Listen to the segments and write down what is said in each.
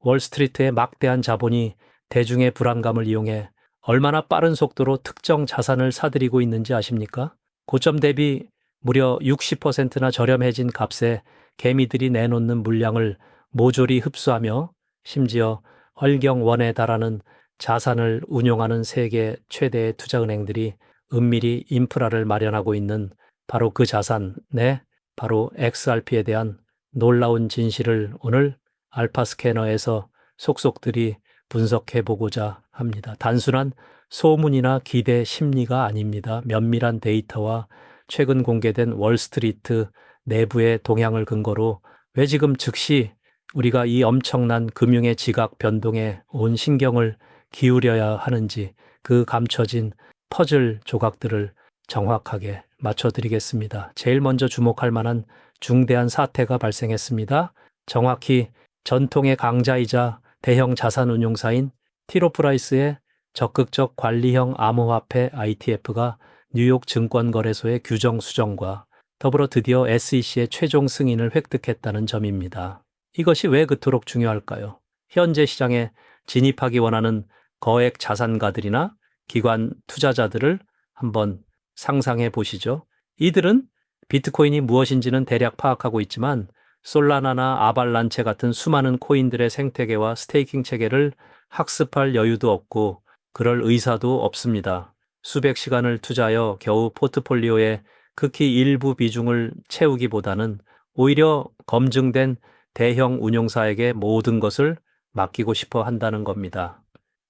월스트리트의 막대한 자본이 대중의 불안감을 이용해 얼마나 빠른 속도로 특정 자산을 사들이고 있는지 아십니까? 고점 대비 무려 60%나 저렴해진 값에 개미들이 내놓는 물량을 모조리 흡수하며 심지어 얼경원에 달하는 자산을 운용하는 세계 최대의 투자은행들이 은밀히 인프라를 마련하고 있는 바로 그 자산, 네, 바로 XRP에 대한 놀라운 진실을 오늘 알파 스캐너에서 속속들이 분석해 보고자 합니다. 단순한 소문이나 기대 심리가 아닙니다. 면밀한 데이터와 최근 공개된 월스트리트 내부의 동향을 근거로 왜 지금 즉시 우리가 이 엄청난 금융의 지각 변동에 온 신경을 기울여야 하는지 그 감춰진 퍼즐 조각들을 정확하게 맞춰드리겠습니다. 제일 먼저 주목할 만한 중대한 사태가 발생했습니다. 정확히 전통의 강자이자 대형 자산운용사인 티로프라이스의 적극적 관리형 암호화폐 ITF가 뉴욕 증권거래소의 규정 수정과 더불어 드디어 SEC의 최종 승인을 획득했다는 점입니다. 이것이 왜 그토록 중요할까요? 현재 시장에 진입하기 원하는 거액 자산가들이나 기관 투자자들을 한번 상상해 보시죠. 이들은 비트코인이 무엇인지는 대략 파악하고 있지만 솔라나나 아발란체 같은 수많은 코인들의 생태계와 스테이킹 체계를 학습할 여유도 없고 그럴 의사도 없습니다. 수백 시간을 투자하여 겨우 포트폴리오의 극히 일부 비중을 채우기보다는 오히려 검증된 대형 운용사에게 모든 것을 맡기고 싶어 한다는 겁니다.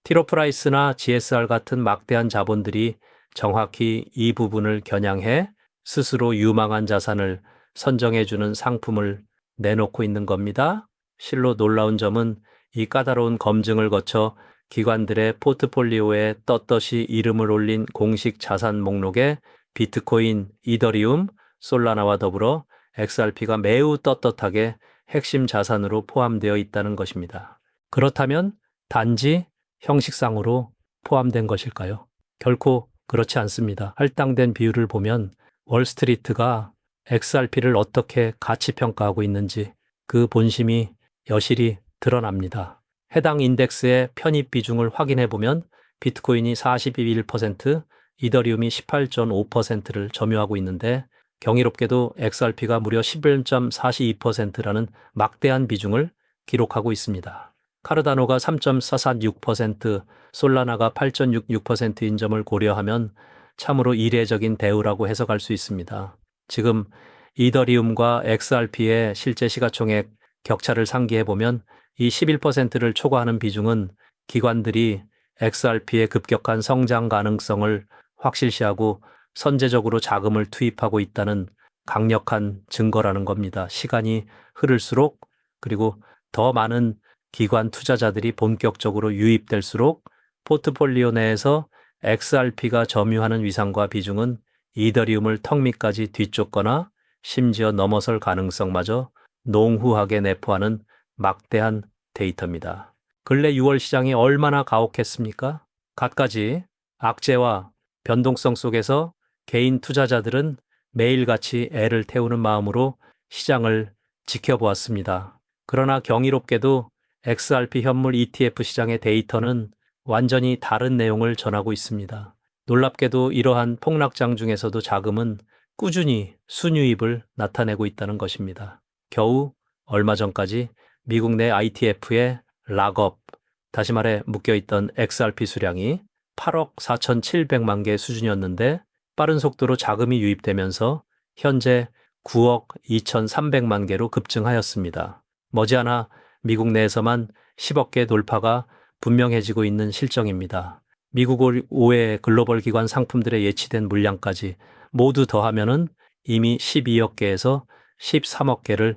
티로프라이스나 GSR 같은 막대한 자본들이 정확히 이 부분을 겨냥해 스스로 유망한 자산을 선정해주는 상품을 내놓고 있는 겁니다. 실로 놀라운 점은 이 까다로운 검증을 거쳐 기관들의 포트폴리오에 떳떳이 이름을 올린 공식 자산 목록에 비트코인, 이더리움, 솔라나와 더불어 XRP가 매우 떳떳하게 핵심 자산으로 포함되어 있다는 것입니다. 그렇다면 단지 형식상으로 포함된 것일까요? 결코 그렇지 않습니다. 할당된 비율을 보면 월스트리트가 XRP를 어떻게 가치 평가하고 있는지 그 본심이 여실히 드러납니다. 해당 인덱스의 편입 비중을 확인해 보면 비트코인이 41%, 이더리움이 18.5%를 점유하고 있는데 경이롭게도 XRP가 무려 11.42%라는 막대한 비중을 기록하고 있습니다. 카르다노가 3.446%, 솔라나가 8.66%인 점을 고려하면 참으로 이례적인 대우라고 해석할 수 있습니다. 지금 이더리움과 XRP의 실제 시가총액 격차를 상기해보면 이 11%를 초과하는 비중은 기관들이 XRP의 급격한 성장 가능성을 확실시하고 선제적으로 자금을 투입하고 있다는 강력한 증거라는 겁니다. 시간이 흐를수록 그리고 더 많은 기관 투자자들이 본격적으로 유입될수록 포트폴리오 내에서 XRP가 점유하는 위상과 비중은 이더리움을 턱 밑까지 뒤쫓거나 심지어 넘어설 가능성마저 농후하게 내포하는 막대한 데이터입니다. 근래 6월 시장이 얼마나 가혹했습니까? 갖가지 악재와 변동성 속에서 개인 투자자들은 매일같이 애를 태우는 마음으로 시장을 지켜보았습니다. 그러나 경이롭게도 XRP 현물 ETF 시장의 데이터는 완전히 다른 내용을 전하고 있습니다. 놀랍게도 이러한 폭락장 중에서도 자금은 꾸준히 순유입을 나타내고 있다는 것입니다. 겨우 얼마 전까지 미국 내 ITF의 락업, 다시 말해 묶여있던 XRP 수량이 8억 4,700만 개 수준이었는데 빠른 속도로 자금이 유입되면서 현재 9억 2,300만 개로 급증하였습니다. 머지않아 미국 내에서만 10억 개 돌파가 분명해지고 있는 실정입니다. 미국 5의 글로벌 기관 상품들의 예치된 물량까지 모두 더하면은 이미 12억 개에서 13억 개를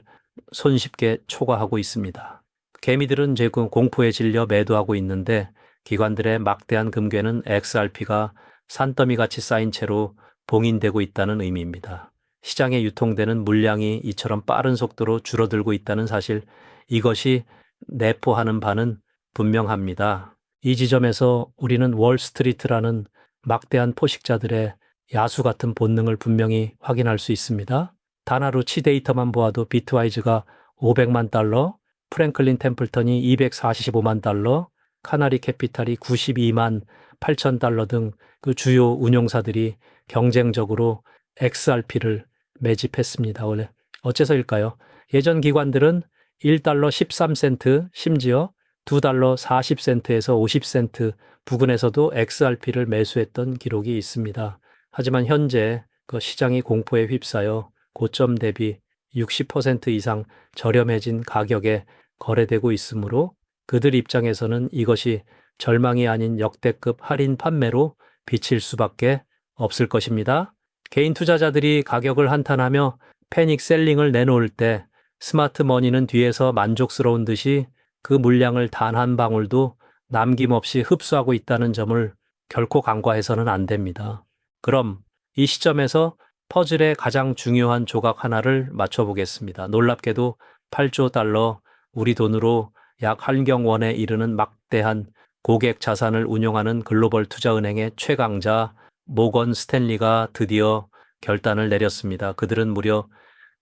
손쉽게 초과하고 있습니다. 개미들은 지금 공포에 질려 매도하고 있는데 기관들의 막대한 금괴는 XRP가 산더미같이 쌓인 채로 봉인되고 있다는 의미입니다. 시장에 유통되는 물량이 이처럼 빠른 속도로 줄어들고 있다는 사실, 이것이 내포하는 바는 분명합니다. 이 지점에서 우리는 월스트리트라는 막대한 포식자들의 야수 같은 본능을 분명히 확인할 수 있습니다. 단 하루 치 데이터만 보아도 비트와이즈가 $500만, 프랭클린 템플턴이 245만 달러, 카나리 캐피탈이 92만 8천 달러 등 그 주요 운용사들이 경쟁적으로 XRP를 매집했습니다. 원래 어째서일까요? 예전 기관들은 1달러 13센트, 심지어 2달러 40센트에서 50센트 부근에서도 XRP를 매수했던 기록이 있습니다. 하지만 현재 그 시장이 공포에 휩싸여 고점 대비 60% 이상 저렴해진 가격에 거래되고 있으므로 그들 입장에서는 이것이 절망이 아닌 역대급 할인 판매로 비칠 수밖에 없을 것입니다. 개인 투자자들이 가격을 한탄하며 패닉 셀링을 내놓을 때 스마트 머니는 뒤에서 만족스러운 듯이 그 물량을 단 한 방울도 남김없이 흡수하고 있다는 점을 결코 간과해서는 안 됩니다. 그럼 이 시점에서 퍼즐의 가장 중요한 조각 하나를 맞춰보겠습니다. 놀랍게도 8조 달러, 우리 돈으로 약 한경원에 이르는 막대한 고객 자산을 운용하는 글로벌 투자은행의 최강자 모건 스탠리가 드디어 결단을 내렸습니다. 그들은 무려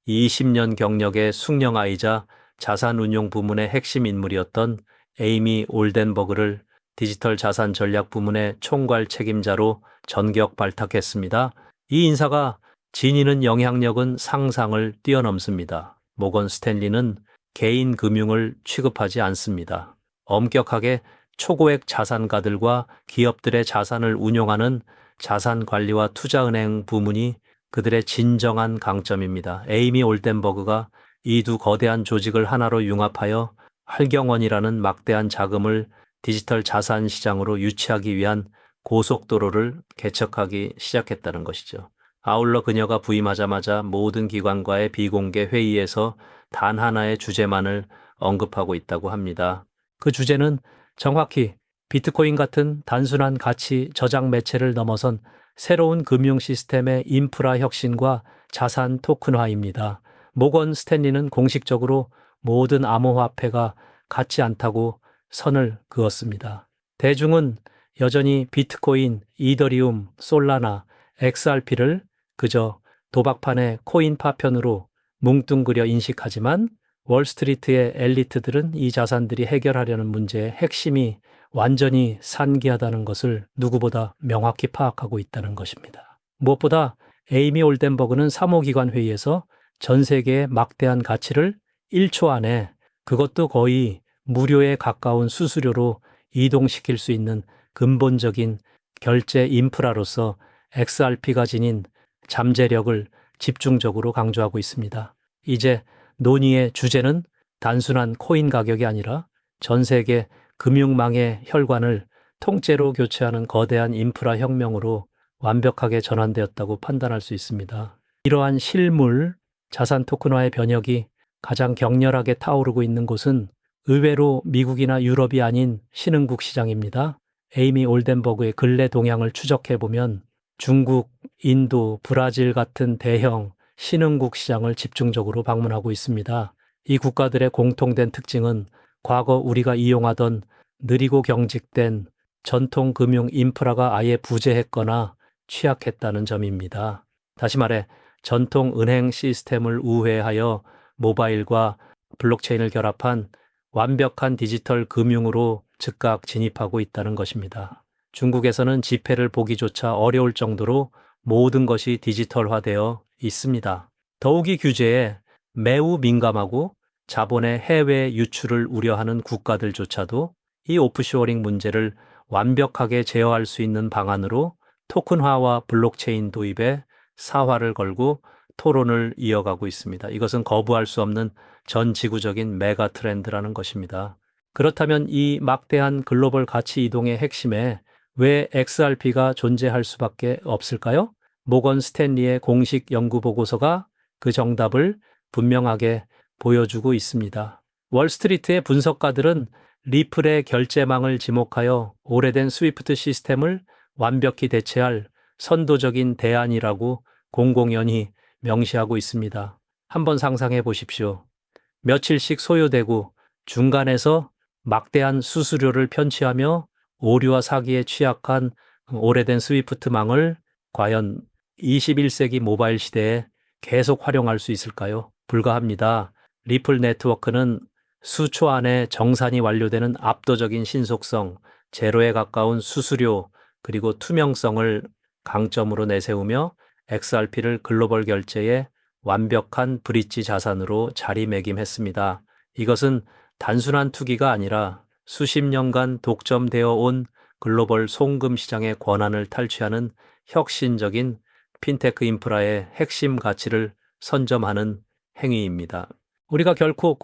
20년 경력의 숙녀아이자 자산운용 부문의 핵심 인물이었던 에이미 올덴버그를 디지털 자산 전략 부문의 총괄 책임자로 전격 발탁했습니다. 이 인사가 지니는 영향력은 상상을 뛰어넘습니다. 모건 스탠리는 개인 금융을 취급하지 않습니다. 엄격하게 초고액 자산가들과 기업들의 자산을 운용하는 자산관리와 투자은행 부문이 그들의 진정한 강점입니다. 에이미 올덴버그가 이 두 거대한 조직을 하나로 융합하여 할경원이라는 막대한 자금을 디지털 자산 시장으로 유치하기 위한 고속도로를 개척하기 시작했다는 것이죠. 아울러 그녀가 부임하자마자 모든 기관과의 비공개 회의에서 단 하나의 주제만을 언급하고 있다고 합니다. 그 주제는 정확히 비트코인 같은 단순한 가치 저장 매체를 넘어선 새로운 금융 시스템의 인프라 혁신과 자산 토큰화입니다. 모건 스탠리는 공식적으로 모든 암호화폐가 같지 않다고 선을 그었습니다. 대중은 여전히 비트코인, 이더리움, 솔라나, XRP를 그저 도박판의 코인 파편으로 뭉뚱그려 인식하지만 월스트리트의 엘리트들은 이 자산들이 해결하려는 문제의 핵심이 완전히 산기하다는 것을 누구보다 명확히 파악하고 있다는 것입니다. 무엇보다 에이미 올덴버그는 사모기관 회의에서 전 세계의 막대한 가치를 1초 안에 그것도 거의 무료에 가까운 수수료로 이동시킬 수 있는 근본적인 결제 인프라로서 XRP가 지닌 잠재력을 집중적으로 강조하고 있습니다. 이제 논의의 주제는 단순한 코인 가격이 아니라 전 세계 금융망의 혈관을 통째로 교체하는 거대한 인프라 혁명으로 완벽하게 전환되었다고 판단할 수 있습니다. 이러한 실물, 자산 토큰화의 변혁이 가장 격렬하게 타오르고 있는 곳은 의외로 미국이나 유럽이 아닌 신흥국 시장입니다. 에이미 올덴버그의 근래 동향을 추적해보면 중국, 인도, 브라질 같은 대형 신흥국 시장을 집중적으로 방문하고 있습니다. 이 국가들의 공통된 특징은 과거 우리가 이용하던 느리고 경직된 전통 금융 인프라가 아예 부재했거나 취약했다는 점입니다. 다시 말해 전통 은행 시스템을 우회하여 모바일과 블록체인을 결합한 완벽한 디지털 금융으로 즉각 진입하고 있다는 것입니다. 중국에서는 지폐를 보기조차 어려울 정도로 모든 것이 디지털화되어 있습니다. 더욱이 규제에 매우 민감하고 자본의 해외 유출을 우려하는 국가들조차도 이 오프쇼어링 문제를 완벽하게 제어할 수 있는 방안으로 토큰화와 블록체인 도입에 사활을 걸고 토론을 이어가고 있습니다. 이것은 거부할 수 없는 전 지구적인 메가 트렌드라는 것입니다. 그렇다면 이 막대한 글로벌 가치 이동의 핵심에 왜 XRP가 존재할 수밖에 없을까요? 모건 스탠리의 공식 연구 보고서가 그 정답을 분명하게 보여주고 있습니다. 월스트리트의 분석가들은 리플의 결제망을 지목하여 오래된 스위프트 시스템을 완벽히 대체할 선도적인 대안이라고 공공연히 명시하고 있습니다. 한번 상상해 보십시오. 며칠씩 소요되고 중간에서 막대한 수수료를 편취하며 오류와 사기에 취약한 오래된 스위프트망을 과연 21세기 모바일 시대에 계속 활용할 수 있을까요? 불가합니다. 리플 네트워크는 수초 안에 정산이 완료되는 압도적인 신속성, 제로에 가까운 수수료, 그리고 투명성을 강점으로 내세우며 XRP를 글로벌 결제의 완벽한 브릿지 자산으로 자리매김했습니다. 이것은 단순한 투기가 아니라 수십 년간 독점되어 온 글로벌 송금 시장의 권한을 탈취하는 혁신적인 핀테크 인프라의 핵심 가치를 선점하는 행위입니다. 우리가 결코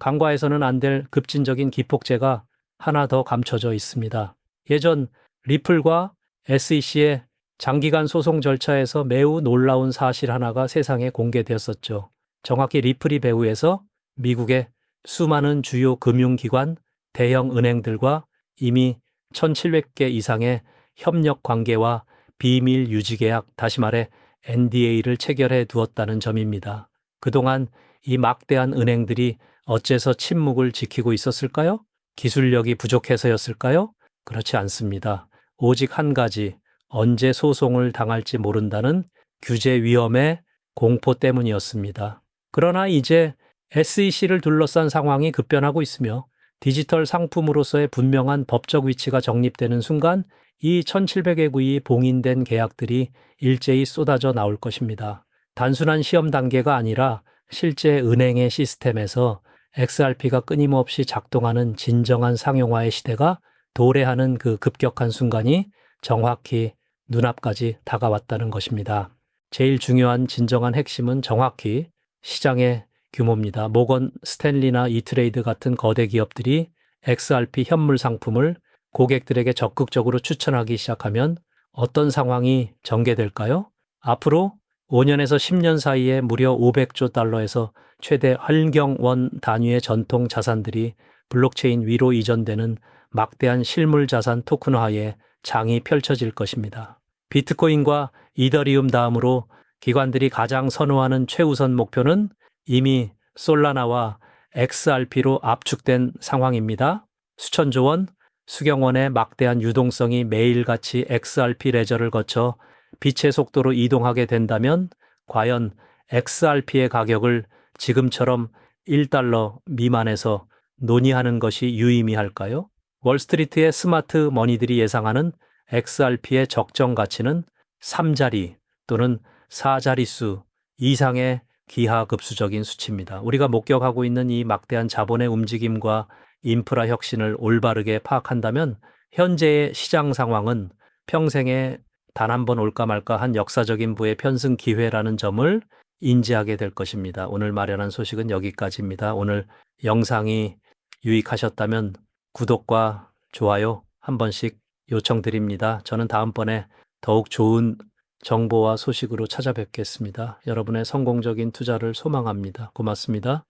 간과해서는 안 될 급진적인 기폭제가 하나 더 감춰져 있습니다. 예전 리플과 SEC의 장기간 소송 절차에서 매우 놀라운 사실 하나가 세상에 공개되었었죠. 정확히 리플이 배후에서 미국의 수많은 주요 금융기관, 대형 은행들과 이미 1,700개 이상의 협력 관계와 비밀 유지 계약, 다시 말해 NDA를 체결해 두었다는 점입니다. 그동안 이 막대한 은행들이 어째서 침묵을 지키고 있었을까요? 기술력이 부족해서였을까요? 그렇지 않습니다. 오직 한 가지, 언제 소송을 당할지 모른다는 규제 위험의 공포 때문이었습니다. 그러나 이제 SEC를 둘러싼 상황이 급변하고 있으며 디지털 상품으로서의 분명한 법적 위치가 정립되는 순간 이 1,700의 구이 봉인된 계약들이 일제히 쏟아져 나올 것입니다. 단순한 시험 단계가 아니라 실제 은행의 시스템에서 XRP가 끊임없이 작동하는 진정한 상용화의 시대가 도래하는 그 급격한 순간이 정확히 눈앞까지 다가왔다는 것입니다. 제일 중요한 진정한 핵심은 정확히 시장의 규모입니다. 모건 스탠리나 이트레이드 같은 거대 기업들이 XRP 현물 상품을 고객들에게 적극적으로 추천하기 시작하면 어떤 상황이 전개될까요? 앞으로 5년에서 10년 사이에 무려 500조 달러에서 최대 환경원 단위의 전통 자산들이 블록체인 위로 이전되는 막대한 실물 자산 토큰화의 장이 펼쳐질 것입니다. 비트코인과 이더리움 다음으로 기관들이 가장 선호하는 최우선 목표는 이미 솔라나와 XRP로 압축된 상황입니다. 수천조 원, 수경원의 막대한 유동성이 매일같이 XRP 레저를 거쳐 빛의 속도로 이동하게 된다면 과연 XRP의 가격을 지금처럼 1달러 미만에서 논의하는 것이 유의미할까요? 월스트리트의 스마트 머니들이 예상하는 XRP의 적정 가치는 3자리 또는 4자릿수 이상의 기하급수적인 수치입니다. 우리가 목격하고 있는 이 막대한 자본의 움직임과 인프라 혁신을 올바르게 파악한다면 현재의 시장 상황은 평생에 단 한 번 올까 말까 한 역사적인 부의 편승 기회라는 점을 인지하게 될 것입니다. 오늘 마련한 소식은 여기까지입니다. 오늘 영상이 유익하셨다면 구독과 좋아요 한 번씩 요청드립니다. 저는 다음번에 더욱 좋은 정보와 소식으로 찾아뵙겠습니다. 여러분의 성공적인 투자를 소망합니다. 고맙습니다.